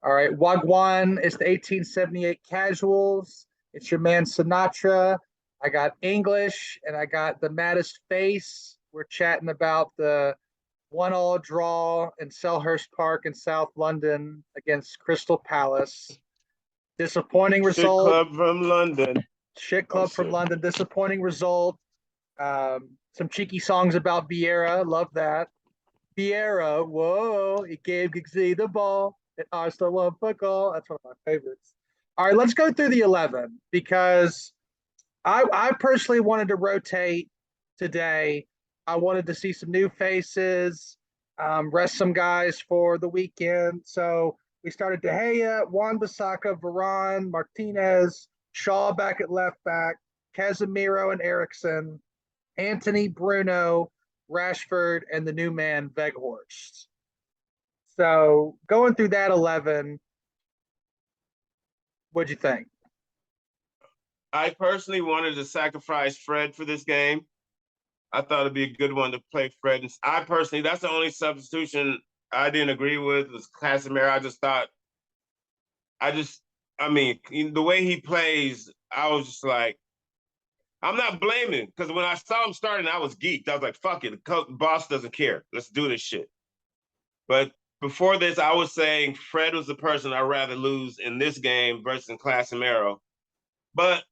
All right, Wagwan is the 1878 Casuals. It's your man Sinatra. I got English and I got the Maddest Face. We're chatting about the 1-1 draw in Selhurst Park in South London against Crystal Palace. Disappointing Shit result. Club from London. Shit Club from London. Disappointing result. Some cheeky songs about Vieira. Love that. Vieira, whoa, he gave Giggsy the ball. And Arsenal won football. That's one of my favorites. All right, let's go through the 11 because I personally wanted to rotate today. I wanted to see some new faces, rest some guys for the weekend. So we started De Gea, Wan-Bissaka, Varane, Martinez, Shaw back at left back, Casemiro and Eriksson, Anthony, Bruno, Rashford, and the new man, Weghorst. So going through that 11, what'd you think? I personally wanted to sacrifice Fred for this game. I thought it'd be a good one to play Fred. And I personally, that's the only substitution I didn't agree with was Casemiro. I mean, the way he plays, I was just like, I'm not blaming because when I saw him starting, I was geeked. I was like, fuck it. The boss doesn't care. Let's do this shit. But before this, I was saying Fred was the person I'd rather lose in this game versus Casemiro. But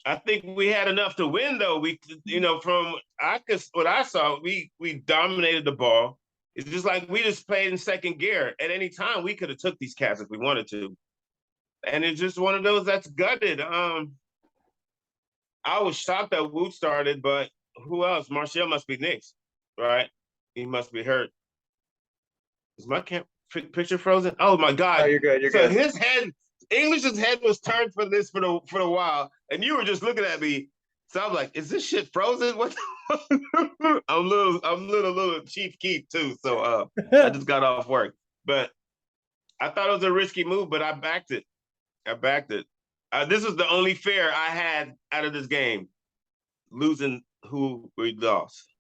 I think we had enough to win, though. What I saw, we dominated the ball. It's just like we just played in second gear. At any time, we could have took these cats if we wanted to. And it's just one of those that's gutted. I was shocked that Wood started, but who else? Martial must be next, right? He must be hurt. Is my picture frozen? Oh my God! Oh, you're good. You're so good. His head, English's head was turned for this for a while, and you were just looking at me. So I'm like, is this shit frozen? What? I'm a little Chief Keef too. So I just got off work, but I thought it was a risky move, but I backed it. This was the only fair I had out of this game, losing who we lost.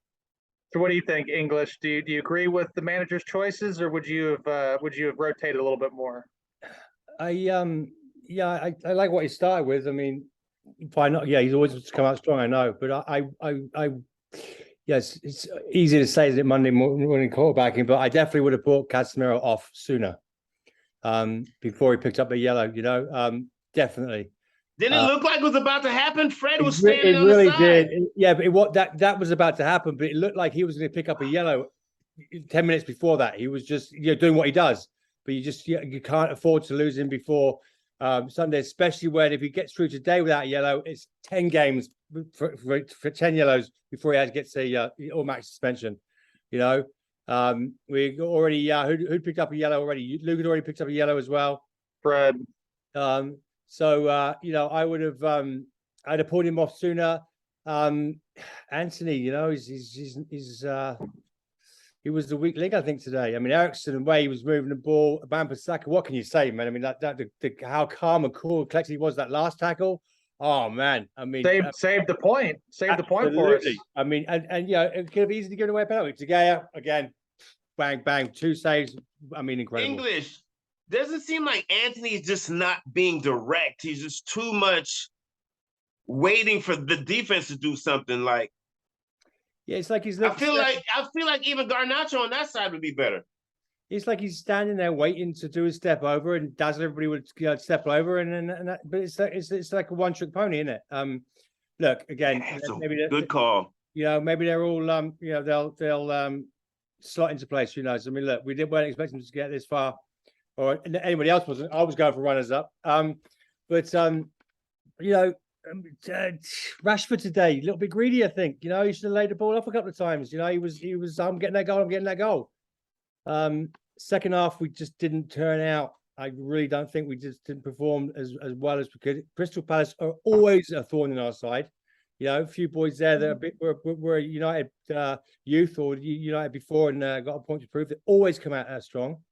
So what do you think, English? Do you agree with the manager's choices, or would you have rotated a little bit more? I like what he started with. I mean, why not? Yeah, he's always come out strong. I know, but yes, it's easy to say that Monday morning quarterbacking, but I definitely would have brought Casemiro off sooner, before he picked up a yellow. Definitely. Didn't it look like it was about to happen? Fred was standing on the side. Did. Yeah, but that was about to happen, but it looked like he was going to pick up a yellow 10 minutes before that. He was just doing what he does, but you can't afford to lose him before Sunday, especially when if he gets through today without yellow, it's 10 games for 10 yellows before he gets a automatic suspension. We already who picked up a yellow already? Luke had already picked up a yellow as well. Fred. So I would have I'd have pulled him off sooner. Anthony, he was the weak link, I think, today. I mean, Eriksson, the way he was moving the ball, Wan-Bissaka, what can you say, man? I mean, how calm and cool and collected he was that last tackle. Oh man, I mean, saved the point. Saved the point for us. I mean, and it could have easily given away a penalty. De Gea again, bang bang, 2 saves. I mean, incredible. English. Doesn't seem like Anthony is just not being direct. He's just too much waiting for the defense to do something. Like, yeah, it's like he's. I feel like even Garnacho on that side would be better. It's like he's standing there waiting to do a step over and dazzle everybody with step over, but it's like a one-trick pony, isn't it? Look again. Maybe good call. Maybe they're all they'll slot into place. Who knows? I mean, look, weren't expecting to get this far. Or anybody else wasn't. I was going for runners up. Rashford today, a little bit greedy, I think. He should have laid the ball off a couple of times. He was I'm getting that goal. Second half, we just didn't turn out. I really don't think we just didn't perform as well as we could. Crystal Palace are always a thorn in our side. A few boys there that were United youth or United before and got a point to prove. They always come out strong.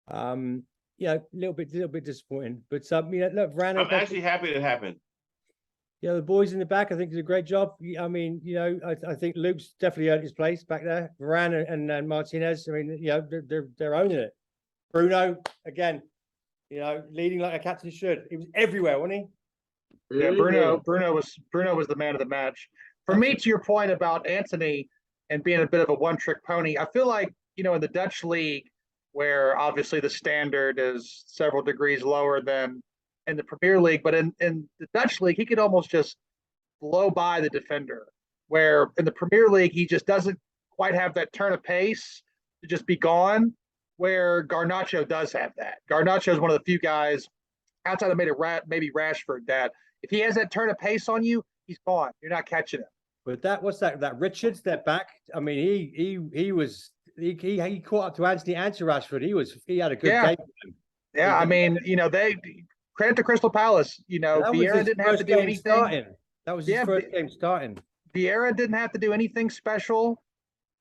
A little bit disappointing, but look, Varane. I'm actually happy it happened. The boys in the back, I think, did a great job. I mean, I think Luke's definitely earned his place back there. Varane and Martinez. I mean, they're owning it. Bruno again, You know, leading like a captain should. He was everywhere, wasn't he? Yeah, Bruno was the man of the match. For me, to your point about Anthony and being a bit of a one-trick pony, I feel like, in the Dutch league, where obviously the standard is several degrees lower than in the Premier League, but in the Dutch league, he could almost just blow by the defender. Where in the Premier League, he just doesn't quite have that turn of pace to just be gone. Where Garnacho does have that. Garnacho is one of the few guys outside of maybe Rashford that if he has that turn of pace on you, he's gone. You're not catching him. But what's that Richards, that back? I mean, he caught up to Anthony and to Rashford. He had a good game. Yeah, I mean, they credit to Crystal Palace. Vieira didn't have to do anything. That was his first game starting. Vieira didn't have to do anything special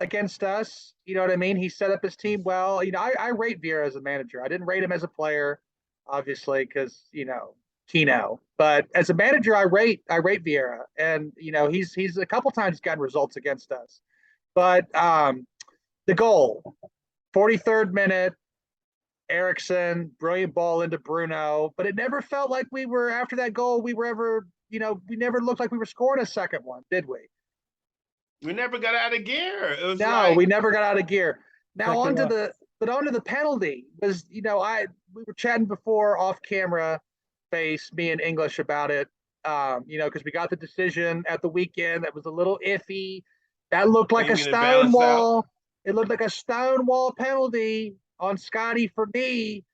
against us. You know what I mean? He set up his team well. I rate Vieira as a manager. I didn't rate him as a player, obviously, because Tino. But as a manager, I rate Vieira, and he's a couple times gotten results against us. But the goal, 43rd minute, Eriksen, brilliant ball into Bruno, but it never felt like we were after that goal. We were ever, we never looked like we were scoring a second one, did we? We never got out of gear. We never got out of gear. Now onto the penalty was, we were chatting before off camera, me and English about it, because we got the decision at the weekend that was a little iffy. That looked like a stonewall. It looked like a stonewall penalty on Scotty for me.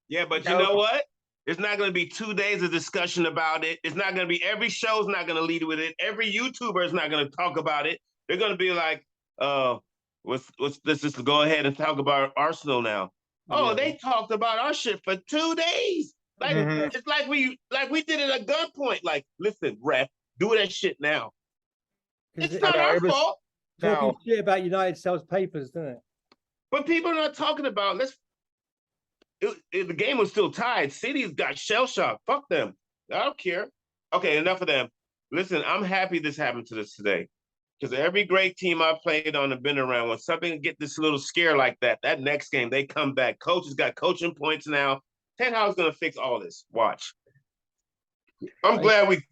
Yeah, but you know what? It's not going to be 2 days of discussion about it. It's not going to be every show's not going to lead with it. Every YouTuber is not going to talk about it. They're going to be like, let's just go ahead and talk about Arsenal now. Oh, they talked about our shit for 2 days. Like It's like we did it at gunpoint. Like, listen, ref, do that shit now. It's not our fault. Talking shit about United sells papers, doesn't it? But people are not talking about. The game was still tied. City's got shell shock. Fuck them. I don't care. Okay, enough of them. Listen, I'm happy this happened to us today, because every great team I played on and been around, when something get this little scare like that next game they come back. Coaches got coaching points now. Ten Hag's gonna fix all this. Watch. I'm glad we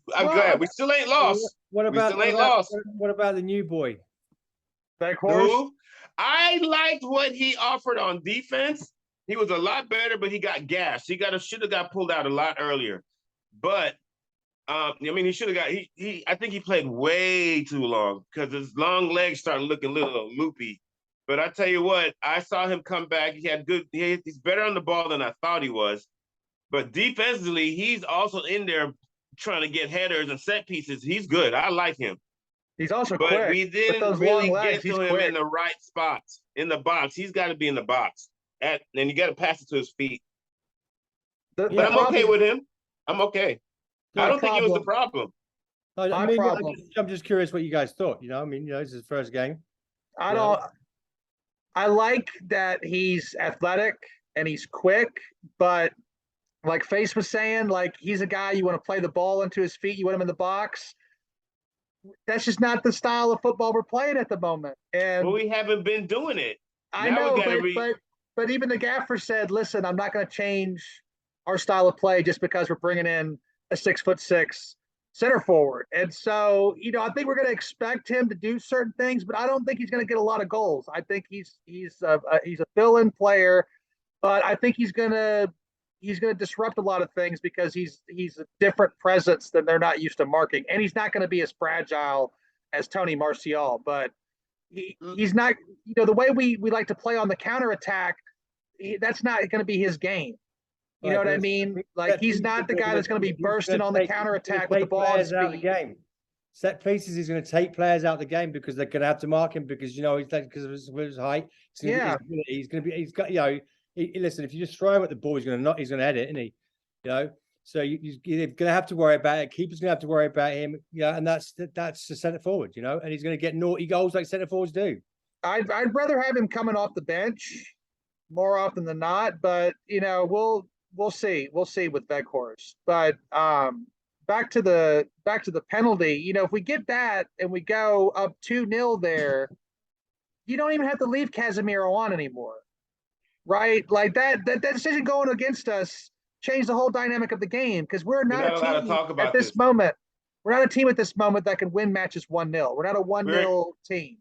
still ain't lost. What about the new boy? Who? I liked what he offered on defense. He was a lot better, but he got gassed. He should have got pulled out a lot earlier. But he should have got. I think he played way too long because his long legs started looking a little loopy. But I tell you what, I saw him come back. He's better on the ball than I thought he was. But defensively, he's also in there trying to get headers and set pieces. He's good. I like him. He's also quick. But we didn't really get to him in the right spots. In the box. He's got to be in the box. And you got to pass it to his feet. But I'm okay with him. I'm okay. I don't think he was the problem. I'm just curious what you guys thought. This is his first game. I like that he's athletic and he's quick, but like Face was saying, like he's a guy you want to play the ball into his feet. You want him in the box. That's just not the style of football we're playing at the moment. And we haven't been doing it. I know, but even the gaffer said, listen, I'm not going to change our style of play just because we're bringing in a 6'6" center forward. And so, I think we're going to expect him to do certain things, but I don't think he's going to get a lot of goals. I think he's a fill-in player, but I think he's going to disrupt a lot of things because he's a different presence than they're not used to marking, and he's not going to be as fragile as Tony Martial. But he's not. The way we like to play on the counterattack, that's not going to be his game. You know what I mean? Like he's not the guy that's going to be bursting on the counterattack with the ball. Out of the game. Set pieces, he's going to take players out of the game because they're going to have to mark him because because of his height. He's going to be. He's got listen. If you just throw him at the ball, he's going to head it, isn't he? So you're going to have to worry about it. Keeper's going to have to worry about him. And that's the centre forward. And he's going to get naughty goals like centre forwards do. I'd rather have him coming off the bench more often than not, but we'll see. We'll see with Weghorst. But back to the penalty. If we get that and we go up 2-0 there, you don't even have to leave Casemiro on anymore, right? Like that decision going against us change the whole dynamic of the game because we're We're not not a allowed to team talk at about this this. moment. We're not a team at this moment that can win matches 1-0. We're not a 1-0 team.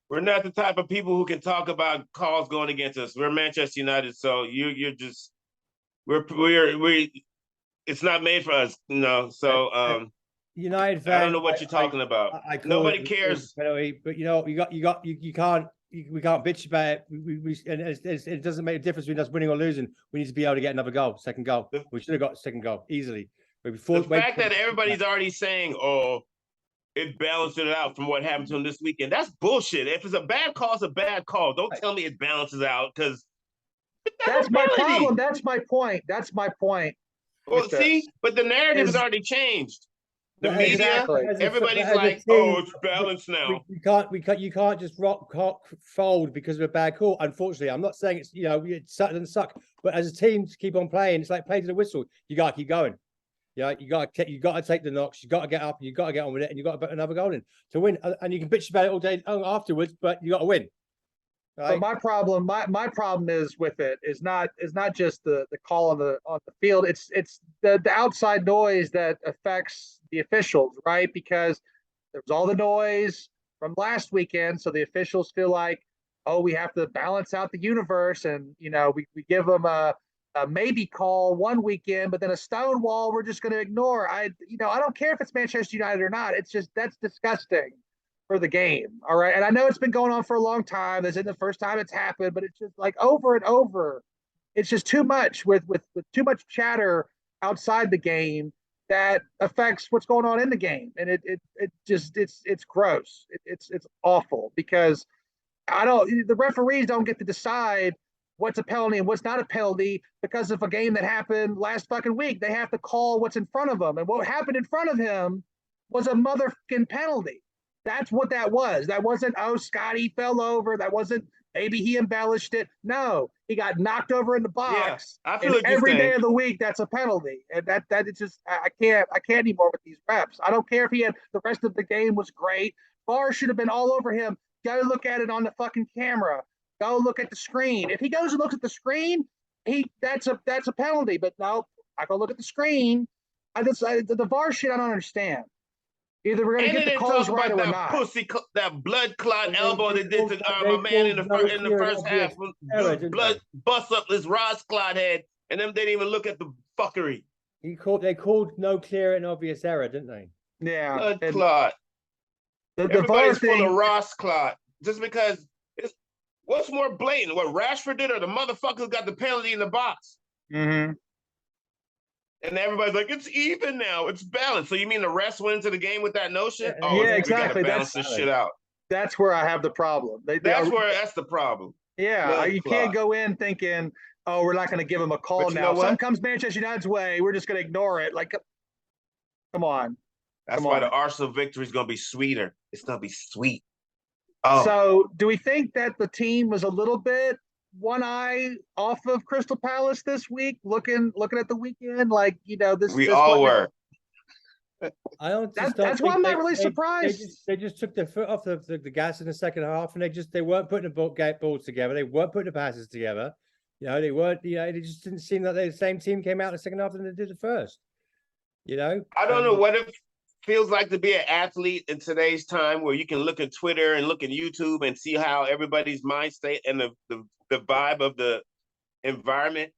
We're not the type of people who can talk about calls going against us. We're Manchester United, so you're just we're it's not made for us, you know. So United I don't fan, know what you're talking about. I call Nobody it cares. a penalty, but you know, you can't. We can't bitch about it. And it doesn't make a difference between us winning or losing. We need to be able to get another goal, second goal. We should have got a second goal easily. But The fact that everybody's already saying, "Oh, it balanced it out from what happened to him this weekend," that's bullshit. If it's a bad call, it's a bad call. Don't tell me it balances out because that's my problem. That's my point. That's my point. Well, see, but the narrative has already changed. The media, exactly. Everybody's like, "Oh, it's balanced now." You can't just fold because of a bad call. Unfortunately, I'm not saying it's it doesn't suck, but as a team to keep on playing, it's like play to the whistle. You gotta keep going. Yeah, you got to take the knocks. You got to get up. You got to get on with it, and you got to put another goal in to win. And you can bitch about it all day afterwards, but you got to win. But Right? my problem is with it is not just the call on the field. It's the outside noise that affects the officials, right? Because there's all the noise from last weekend, so the officials feel like, oh, we have to balance out the universe, and we give them a maybe call one weekend, but then a stone wall we're just going to ignore. I don't care if it's Manchester United or not. It's just that's disgusting for the game. All right. And I know it's been going on for a long time. This isn't the first time it's happened, but it's just like over and over. It's just too much with too much chatter outside the game that affects what's going on in the game. And it's gross. It's awful because the referees don't get to decide what's a penalty and what's not a penalty because of a game that happened last fucking week. They have to call what's in front of them. And what happened in front of him was a motherfucking penalty. That's what that was. That wasn't, oh, Scotty fell over. That wasn't, maybe he embellished it. No, he got knocked over in the box. Yeah, I feel like every day of the week, that's a penalty. And that is just, I can't anymore with these reps. I don't care if he had the rest of the game was great. VAR should have been all over him. Go look at it on the fucking camera. Go look at the screen. If he goes and looks at the screen, that's a penalty. But no, I go look at the screen. The VAR shit, I don't understand. Either we're going to get the calls right or we're not. That blood clot elbow that did to my man in the first half. Blood bust up this Ross clot head, and them didn't even look at the fuckery. They called no clear and obvious error, didn't they? Yeah. Blood clot. Everybody's full of Ross clot. Just because what's more blatant? What Rashford did or the motherfuckers got the penalty in the box? Mm-hmm. And everybody's like, it's even now. It's balanced. So you mean the refs went into the game with that notion? Yeah, exactly. We gotta balance this shit out. That's where I have the problem. That's the problem. Yeah, you can't go in thinking, oh, we're not going to give them a call now. Something comes Manchester United's way, we're just going to ignore it. Like, come on. That's why the Arsenal victory is going to be sweeter. It's going to be sweet. Oh. So do we think that the team was a little bit one eye off of Crystal Palace this week, looking at the weekend? Like, this. We all were. That's why I'm not really surprised. They just took their foot off the gas in the second half, and they weren't putting the balls together. They weren't putting the passes together. They weren't. It just didn't seem like the same team came out in the second half than they did the first. I don't know what it feels like to be an athlete in today's time, where you can look at Twitter and look at YouTube and see how everybody's mind state and the vibe of the environment.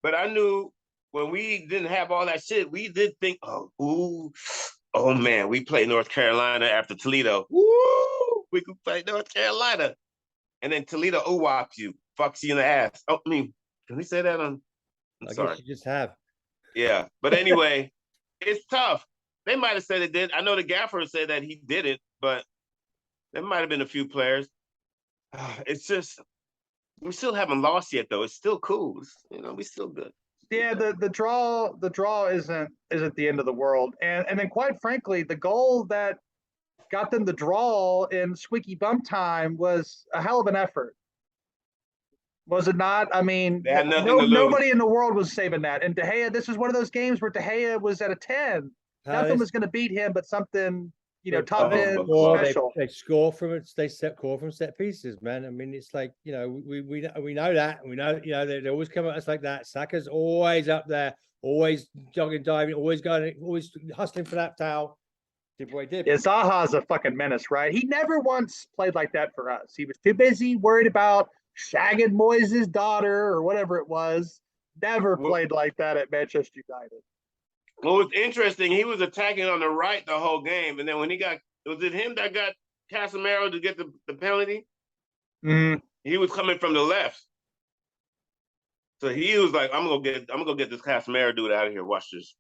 But I knew when we didn't have all that shit, we did think, oh man, we played North Carolina after Toledo. Woo! We could play North Carolina. And then Toledo whops you, fucks you in the ass. Oh, I mean, can we say that on? I guess you just have. Yeah, but anyway, it's tough. They might have said it did. I know the gaffer said that he did it, but there might have been a few players. It's just, we still haven't lost yet, though. It's still cool. We still good. Yeah, the draw isn't the end of the world. And then quite frankly, the goal that got them the draw in squeaky bum time was a hell of an effort. Was it not? I mean, nobody in the world was saving that. And De Gea, this is one of those games where De Gea was at a 10. Nothing was going to beat him, but something top They 10 score, special. they score from it. They score from set pieces, man. I mean, it's like we know that. We know they always come at us like that. Saka's always up there, always jogging, diving, always going, always hustling for that towel. Did what he did. Yeah, Zaha's a fucking menace, right? He never once played like that for us. He was too busy worried about shagging Moyes' daughter or whatever it was. Never played like that at Manchester United. What was interesting, he was attacking on the right the whole game, and then when was it him that got Casemiro to get the penalty? Mm-hmm. He was coming from the left, so he was like, "I'm gonna get this Casemiro dude out of here. Watch this."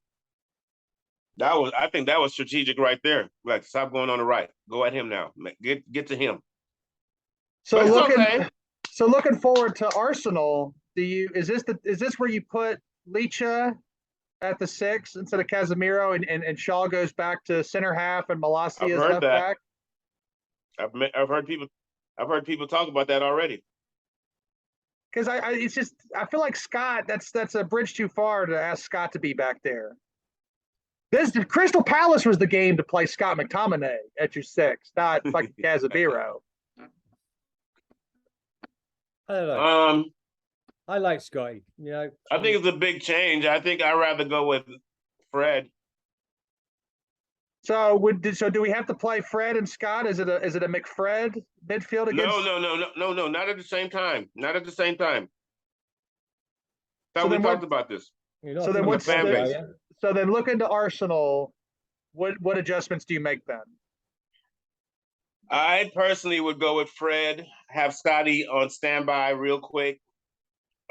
I think that was strategic right there. Like, stop going on the right. Go at him now. Get to him. So looking forward to Arsenal. Is this where you put Licha at the 6 instead of Casemiro and Shaw goes back to center half and Malacia is left back? I've heard people talk about that already. Because I feel like Scott, that's a bridge too far to ask Scott to be back there. Crystal Palace was the game to play Scott McTominay at your 6, not fucking Casemiro. I don't know. I like Scotty. I think it's a big change. I think I'd rather go with Fred. So do we have to play Fred and Scott? Is it a McFred midfield against? No, not at the same time. Not at the same time. Thought we talked about this. So then look into Arsenal. What adjustments do you make then? I personally would go with Fred, have Scotty on standby real quick.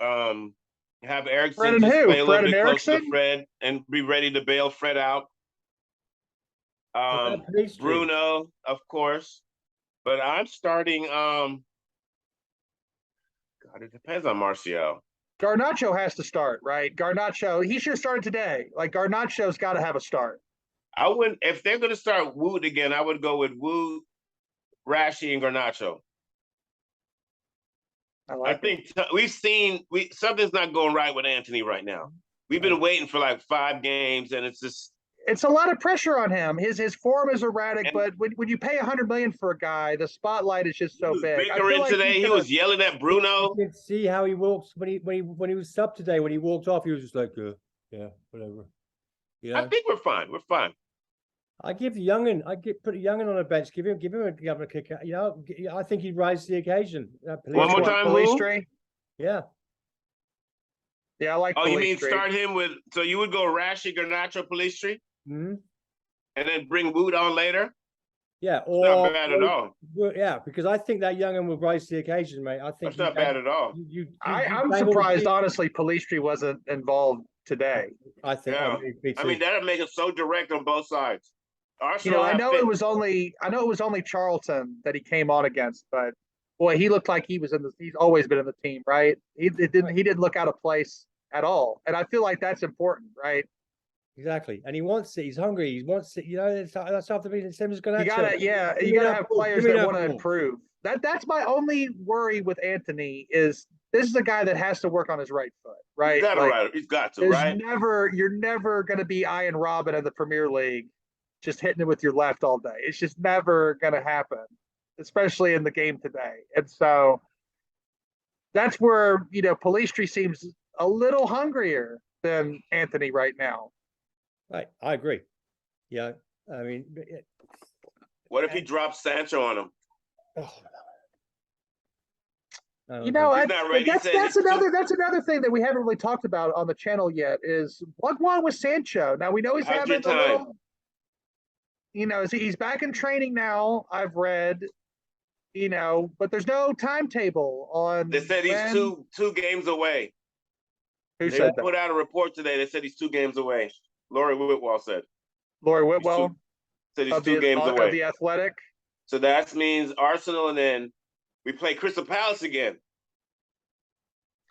Have Ericsson just play a little bit closer to Fred and be ready to bail Fred out. Bruno, of course. But I'm starting God, it depends on Martial. Garnacho has to start, right? Garnacho, he should have started today. Like, Garnacho's got to have a start. I wouldn't, if they're going to start Wood again, I would go with Wood, Rashi, and Garnacho. I think something's not going right with Anthony right now. We've been waiting for like 5 games, and it's a lot of pressure on him. His form is erratic, but when you pay $100 million for a guy, the spotlight is just so big. Today, he was yelling at Bruno. You can see how he walks when he was subbed today. When he walked off, he was just like, yeah, whatever. I think we're fine. We're fine. I give the youngin. Put a youngin on a bench. Give him a kick. I think he'd rise to the occasion. One more time, Palistri. Yeah. Yeah, I like. Oh, Palistri. You mean start him with? So you would go Rashi, Garnacho, Palistri, and then bring Wood on later. Yeah, not bad at all. Yeah, because I think that youngin will rise to the occasion, mate. I think that's not bad at all. I'm surprised, honestly, Palistri wasn't involved today. I think. Yeah. I mean, that'd make it so direct on both sides. Arsenal, I know it was only Charlton that he came on against, but boy, he looked like he's always been in the team, right? He didn't look out of place at all, and I feel like that's important, right? Exactly, and he wants it. He's hungry. He wants it. That's after being the same as Garnacho. You gotta have players that want to improve. That's my only worry with Anthony is this is a guy that has to work on his right foot, right? He's got to, right? You're never going to be Ian Robin in the Premier League, just hitting it with your left all day. It's just never going to happen, especially in the game today. And so that's where Palistri seems a little hungrier than Anthony right now. Right, I agree. Yeah, I mean, what if he drops Sancho on him? That's another thing that we haven't really talked about on the channel yet is what wrong with Sancho. Now we know he's having a little, he's back in training now. I've read, but there's no timetable on. They said he's two games away. Who said that? Put out a report today. They said he's 2 games away. Laurie Whitwell said. Laurie Whitwell said he's 2 games away. Of the Athletic. So that means Arsenal, and then we play Crystal Palace again.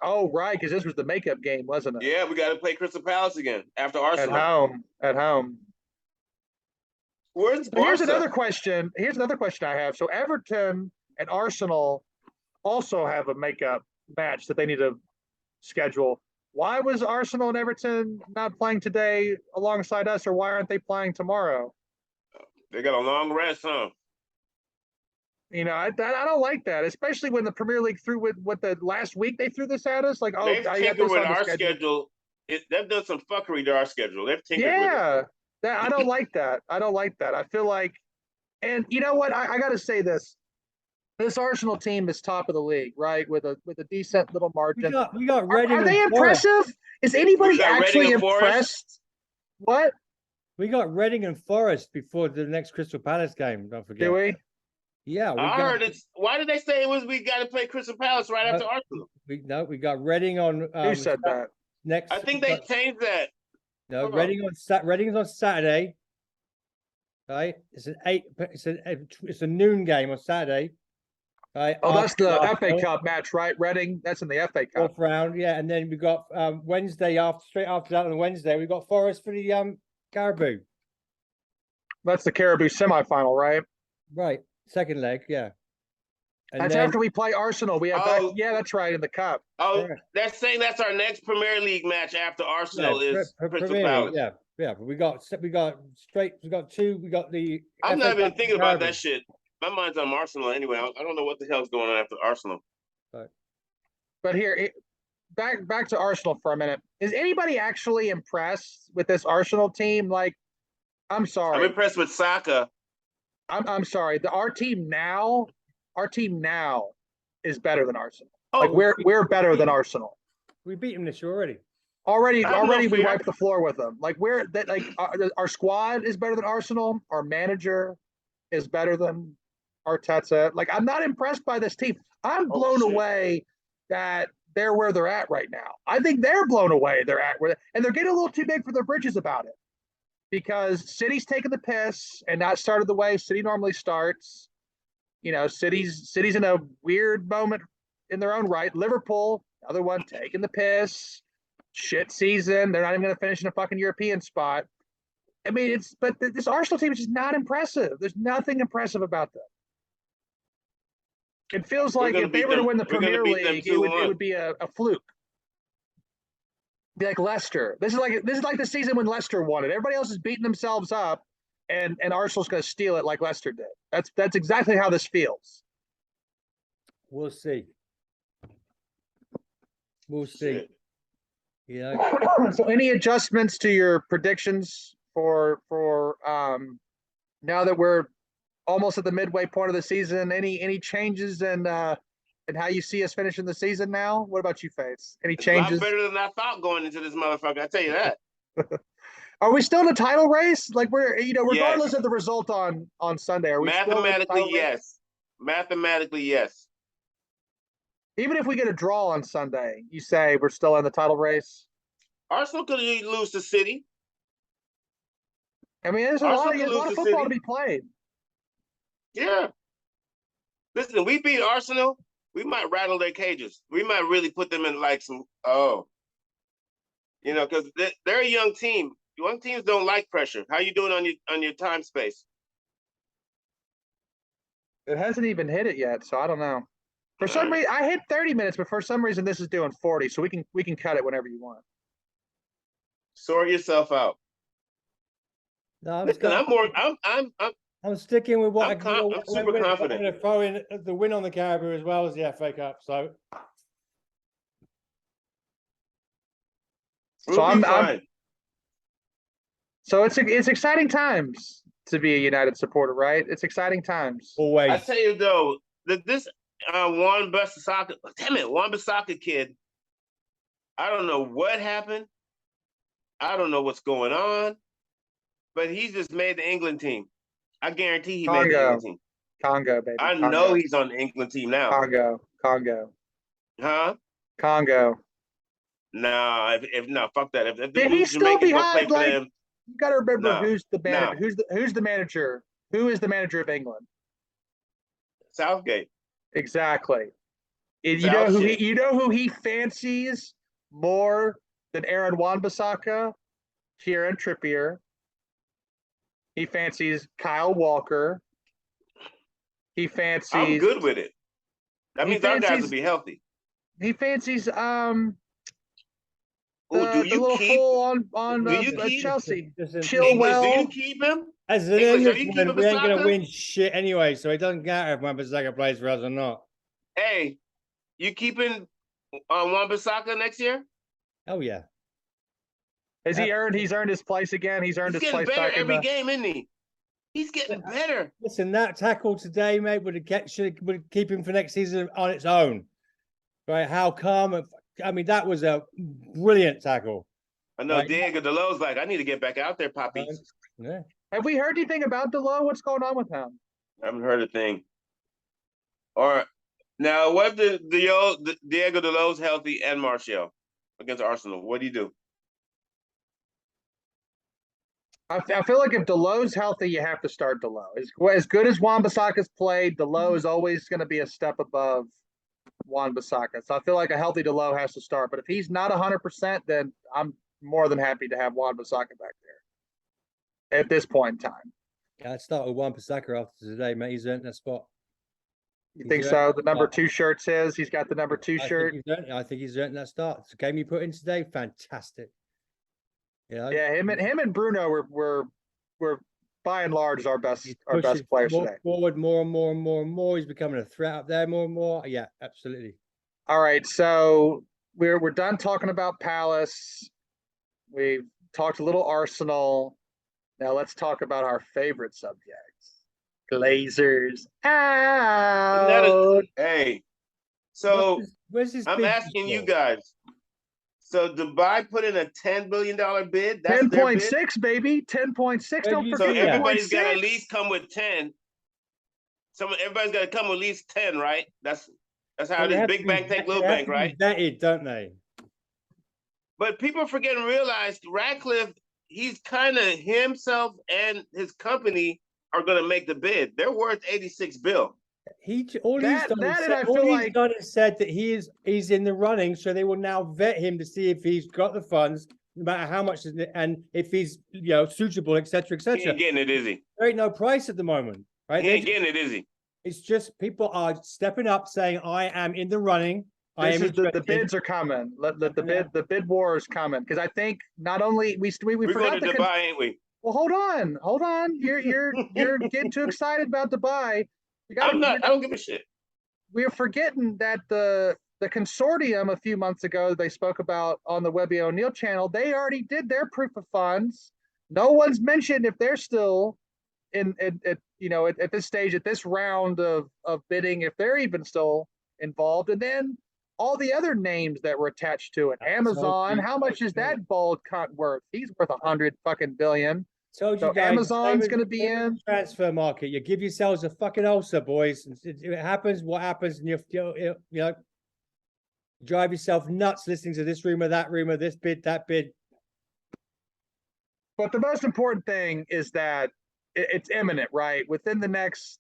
Oh, right, because this was the makeup game, wasn't it? Yeah, we got to play Crystal Palace again after Arsenal. At home. Where's Barca? Here's another question I have. So Everton and Arsenal also have a makeup match that they need to schedule. Why was Arsenal and Everton not playing today alongside us, or why aren't they playing tomorrow? They got a long rest, huh? You know, I don't like that, especially when the Premier League threw with what the last week they threw this at us. Like, oh, They've I got tinkered this with on the our schedule. schedule. They've done some fuckery to our schedule. They've tinkered with it. Yeah, that I don't like that. I don't like that. I feel like, and you know what? I got to say this: this Arsenal team is top of the league, right? With a decent little We margin. got Reading Are they and Forest. impressive? Is We anybody got Reading actually and Forest. impressed? What We got Reading and Forest before the next Crystal Palace game. Don't forget. do we? Yeah, we I got. heard it's. Why did they say it was? We got to play Crystal Palace right after Arsenal. We got Reading on. Who said that? Next. I think they changed that. No, Hold on. Reading's on Saturday. Right, it's a noon game on Saturday. Right. Oh, that's the FA Arsenal, Cup match, right? Reading. That's in the FA Cup. fourth round, yeah, and then we got straight after that on Wednesday we got Forest for the Caribou. That's the Caribou semifinal, right? Right, second leg, yeah. And That's then, after we play Arsenal. We have yeah, that's right, in the cup. Oh, Yeah. they're saying that's our next Premier League match after Arsenal is Crystal Premier Palace. League, yeah, but we got the. I'm FA not even Cup thinking about Caribou. that shit. My mind's on Arsenal anyway. I don't know what the hell's going on after Arsenal. But here, back to Arsenal for a minute. Is anybody actually impressed with this Arsenal team? Like, I'm I'm sorry. impressed with Saka. I'm sorry. Our team now is better than Arsenal. Oh, Like we're better than Arsenal. We beat him this year already. Already I have no we fear. wiped the floor with them. Like our squad is better than Arsenal. Our manager is better than Arteta. Like, I'm not impressed by this team. I'm blown away that they're where they're at right now. I think they're blown away and they're getting a little too big for their britches about it. Because City's taking the piss and not started the way City normally starts. You know, City's in a weird moment in their own right. Liverpool, another one taking the piss. Shit season. They're not even going to finish in a fucking European spot. I mean, but this Arsenal team is just not impressive. There's nothing impressive about them. It feels like if they were to win the Premier League, it would be a fluke. Be like Leicester. This is like the season when Leicester won it. Everybody else is beating themselves up, and Arsenal's going to steal it like Leicester did. That's exactly how this feels. We'll see. We'll see. Yeah. So, any adjustments to your predictions for now that we're almost at the midway point of the season? Any changes in how you see us finishing the season now? What about you, Faith? Any changes? It's a lot better than I thought going into this motherfucker. I tell you that. Are we still in a title race? Like, we're regardless of the result on Sunday, are we mathematically still yes? Mathematically yes. Even if we get a draw on Sunday, you say we're still in the title race? Arsenal could lose to City. I mean, there's a lot of football to be played. Yeah. Listen, we beat Arsenal, we might rattle their cages. We might really put them in like some, because they're a young team. Young teams don't like pressure. How you doing on your time space? It hasn't even hit it yet, so I don't know. For some reason, I hit 30 minutes, but for some reason, this is doing 40, so we can cut it whenever you want. Sort yourself out. No, Listen, I'm sticking with what I'm super confident. I'm going to throw in the win on the Caribou as well as the FA Cup. So So it's exciting times to be a United supporter, right? It's exciting times. Always. I tell you though, that this Wan-Bissaka kid, I don't know what happened. I don't know what's going on, but he's just made the England team. I guarantee he made the England team. Congo, baby. I know he's on the England team now. Congo. Huh? Congo. No, fuck that. If did he still Jamaicans behind? Play for them, you got to remember who's the manager. No. Who's the manager? Who is the manager of England? Southgate. Exactly. You know who he fancies more than Aaron Wan-Bissaka? Kieran Trippier. He fancies Kyle Walker. I'm good with it. That means our guys will be healthy. He fancies Ooh, do the you little keep? fool on Do you keep? Chelsea. Listen, English, do Chilwell. you keep him? as an English, are you Englishman, keeping we ain't gonna Bissaka? win shit anyway, so it doesn't matter if Wan-Bissaka plays for us or not. Hey, you keeping Wan-Bissaka next year? Oh yeah. Has he earned? He's earned his place again. He's earned He's his getting place better back in every the. game, isn't he? He's getting better. Listen, that tackle today, mate, would keep him for next season on its own. Right? How calm? I mean, that was a brilliant tackle. I know Right. Diego Delo's like, I need to get back out there, Poppy. Yeah. Have we heard anything about Delo? What's going on with him? I haven't heard a thing. Or now, what the Diego Delo's healthy and Martial against Arsenal? What do you do? I feel like if Delo's healthy, you have to start Delo. As good as Wan-Bissaka's played, Delo is always going to be a step above Wan-Bissaka. So I feel like a healthy Delo has to start. But if he's not 100%, then I'm more than happy to have Wan-Bissaka back there at this point in time. Yeah, I'd start with Wan-Bissaka after today, mate. He's earned that spot. You think so? The number 2 shirt says he's got the number 2 shirt. I think he's earned that start. It's a game he put in today, fantastic. Yeah, him and Bruno were by and large our best players today. Forward more and more and more and more. He's becoming a threat up there more and more. Yeah, absolutely. All right, so we're done talking about Palace. We've talked a little Arsenal. Now let's talk about our favorite subjects. Glazers out. Hey, so where's this I'm asking you guys. So Dubai put in a $10 billion bid. That's 10.6, baby. 10.6. Don't forget. So everybody's got to at least come with 10. Everybody's got to come with at least 10, right? That's how this big bank take little bank, right? Vetted, don't they? But people forget and realize Ratcliffe, he's kind of himself and his company are going to make the bid. They're worth 86 bill. He's done is said that he's in the running, so they will now vet him to see if he's got the funds, no matter how much, and if he's suitable, etc., etc. He ain't getting it, is he? There ain't no price at the moment, right? He ain't getting it, is he? It's just people are stepping up, saying, "I am in the running." The bids are coming. The bid war is coming because I think not only we forgot going to Dubai, ain't we? Well, hold on. You're getting too excited about Dubai. I'm not. I don't give a shit. We're forgetting that the consortium a few months ago they spoke about on the Webby O'Neill channel. They already did their proof of funds. No one's mentioned if they're still at this stage, at this round of bidding, if they're even still involved. And then all the other names that were attached to it. Amazon, how much is that bald cunt worth? He's worth 100 fucking billion. Told you guys, Amazon's going to be in transfer market. You give yourselves a fucking ulcer, boys. It happens. What happens? And you drive yourself nuts listening to this rumor, that rumor, this bid, that bid. But the most important thing is that it's imminent, right? Within the next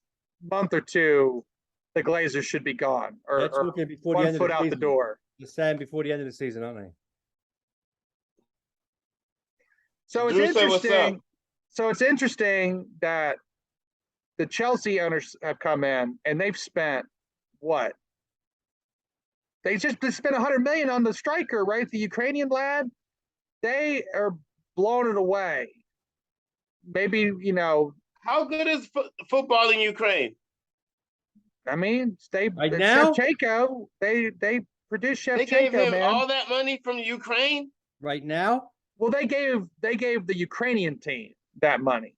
month or two, the Glazers should be gone, or before 1 foot out the door. They're saying before the end of the season, aren't they? So it's interesting. So it's interesting that the Chelsea owners have come in and they've spent what? They spent 100 million on the striker, right? The Ukrainian lad. They are blowing it away. Maybe how good is football in Ukraine? I mean, now Shevchenko. They produced Shevchenko. They gave him man. all that money from Ukraine right now. Well, they gave the Ukrainian team that money.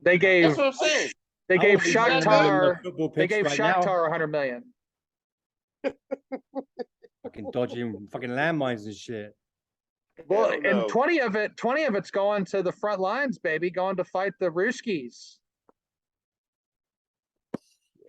They gave. That's what I'm saying. They gave Shakhtar. They gave Shakhtar 100 million. Fucking dodging fucking landmines and shit. Well, and 20 of it's going to the front lines, baby, going to fight the Ruskies.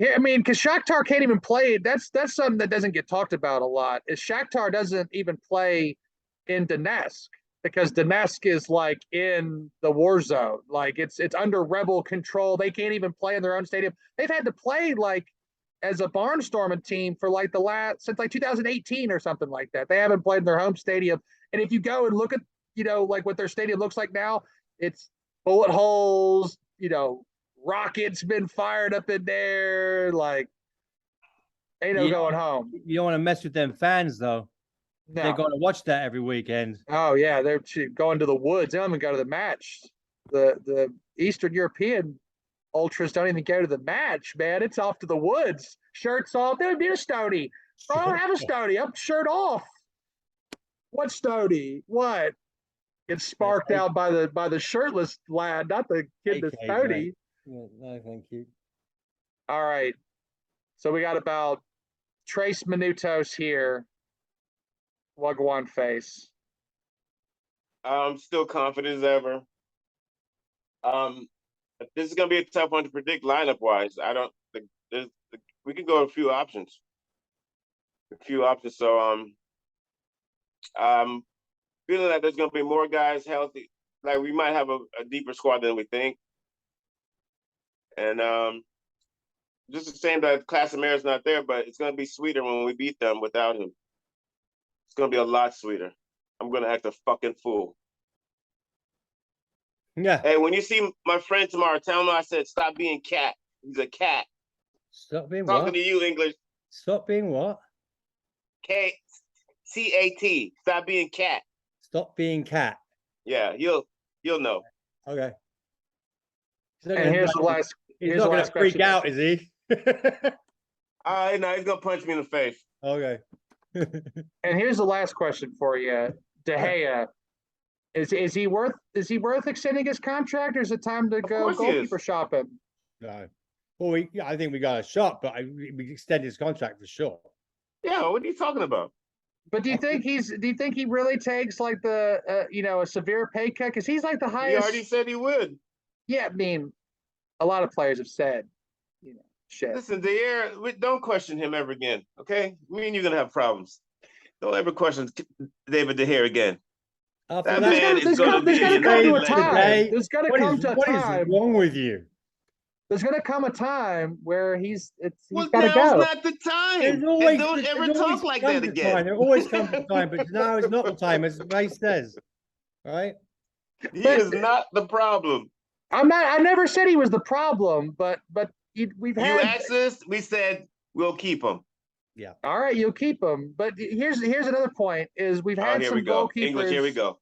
Yeah, I mean, because Shakhtar can't even play. That's something that doesn't get talked about a lot. Is Shakhtar doesn't even play in Donetsk because Donetsk is like in the war zone. Like it's under rebel control. They can't even play in their own stadium. They've had to play like as a barnstorming team for like since like 2018 or something like that. They haven't played in their home stadium. And if you go and look at like what their stadium looks like now, it's bullet holes. Rockets been fired up in there. Like ain't no going home. You don't want to mess with them fans though. They're No. going to watch that every weekend. Oh yeah, they're going to the woods. They don't even go to the match. The Eastern European ultras don't even go to the match, man. It's off to the woods. Shirts off. They don't need a stody. I don't have a stody. I'm shirt off. What stody? What? Gets sparked out by the shirtless lad, not the kid that's Okay, stody. great. No, thank you. All right. So we got about Trace Minutos here. Wagwan face. I'm still confident as ever. This is gonna be a tough one to predict lineup wise. I don't. We can go a few options. So feeling like there's gonna be more guys healthy. Like we might have a deeper squad than we think. And just the same that Classemer's not there, but it's gonna be sweeter when we beat them without him. It's gonna be a lot sweeter. I'm gonna act a fucking fool. Yeah. Hey, when you see my friend tomorrow, tell him I said stop being cat. He's a cat. Stop being Talking what? to you, English. Stop being what? KCAT. Stop being cat. Stop being cat. Yeah, you'll know. Okay. And here's the last. He's Here's not the going last to freak question. out, is he? No, he's gonna punch me in the face. Okay. And here's the last question for you, De Gea. Is he worth extending his contract, or is it time to go course he is. goalkeeper shopping? No. Well, I think we got a shot, but we extend his contract for sure. Yeah, what are you talking about? But do you think he really takes like the a severe pay cut? Because he's like the He highest. already said he would. Yeah, I mean, a lot of players have said, shit. Listen, don't question him ever again, okay? Me and you're gonna have problems. Don't ever question David De Gea again. After That that, man is gonna be There's a gonna come to a legend. time. There's gonna come to a what is time. wrong with you? There's gonna come a time where he's Well, gotta now's go. not the time. And don't ever talk like that again. There always comes a time, but now is not the time, as Ray says. All right? He is not the problem. I never said he was the problem, but we've You had. asked us, we said we'll keep him. Yeah. All right, you'll keep him. But here's another point: is we've had Here some we go. goalkeepers. English, here we go.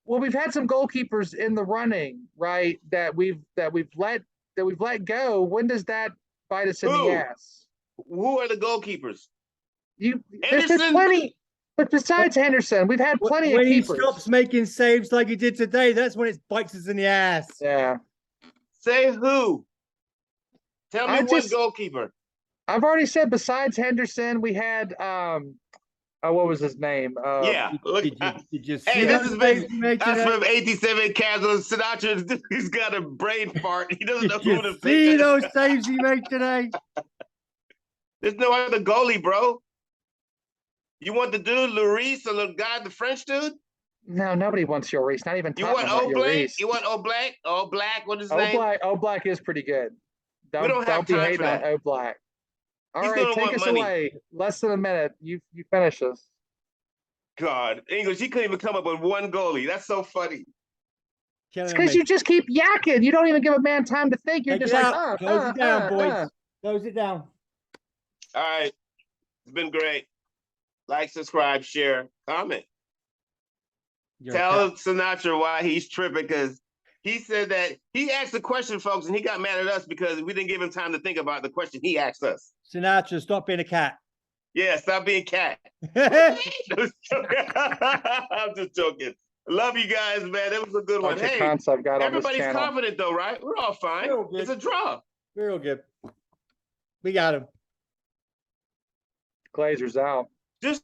Well, we've had some goalkeepers in the running, right? That we've let go. When does that bite us in Who? the ass? Who are the goalkeepers? There's Henderson? plenty. But besides Henderson, we've had plenty when of he keepers. stops making saves like he did today, that's when it bites us in the ass. Yeah. Say who? Tell me one just- goalkeeper. I've already said besides Henderson, we had what was his name? Yeah. Look, Did you see hey, this those is saves big. he made That's today? from 87 Casuals. Sinatra, he's got a brain fart. He doesn't know Did who to you see pick. those saves he made today? There's no other goalie, bro. You want the dude, Lloris, or the guy, the French dude? No, nobody wants Lloris. Not even You want Tottenham Oblak? Lloris. You want Oblak? Oblak, what is his name? Oblak is pretty good. don't have be time hating for that. on Oblak. All He's right, gonna take want us money. away. Less than a minute. You finish us. God, English, he couldn't even come up with one goalie. That's so funny. It's because you just keep yakking. You don't even give a man time to think. You're Take just it like, out. Close it down, boys. Close it down. All right. It's been great. Like, subscribe, share, comment. You're a Tell cat. Sinatra why he's tripping, because he said that he asked the question, folks, and he got mad at us because we didn't give him time to think about the question he asked us. Sinatra, stop being a cat. Yeah, stop being cat. Hey, I'm just joking. Love you guys, man. That was a good one. Bunch of Hey, cunts I've got on this everybody's channel. confident though, right? We're all fine. Real good. It's a draw. real good. We got him. Glazer's out. Just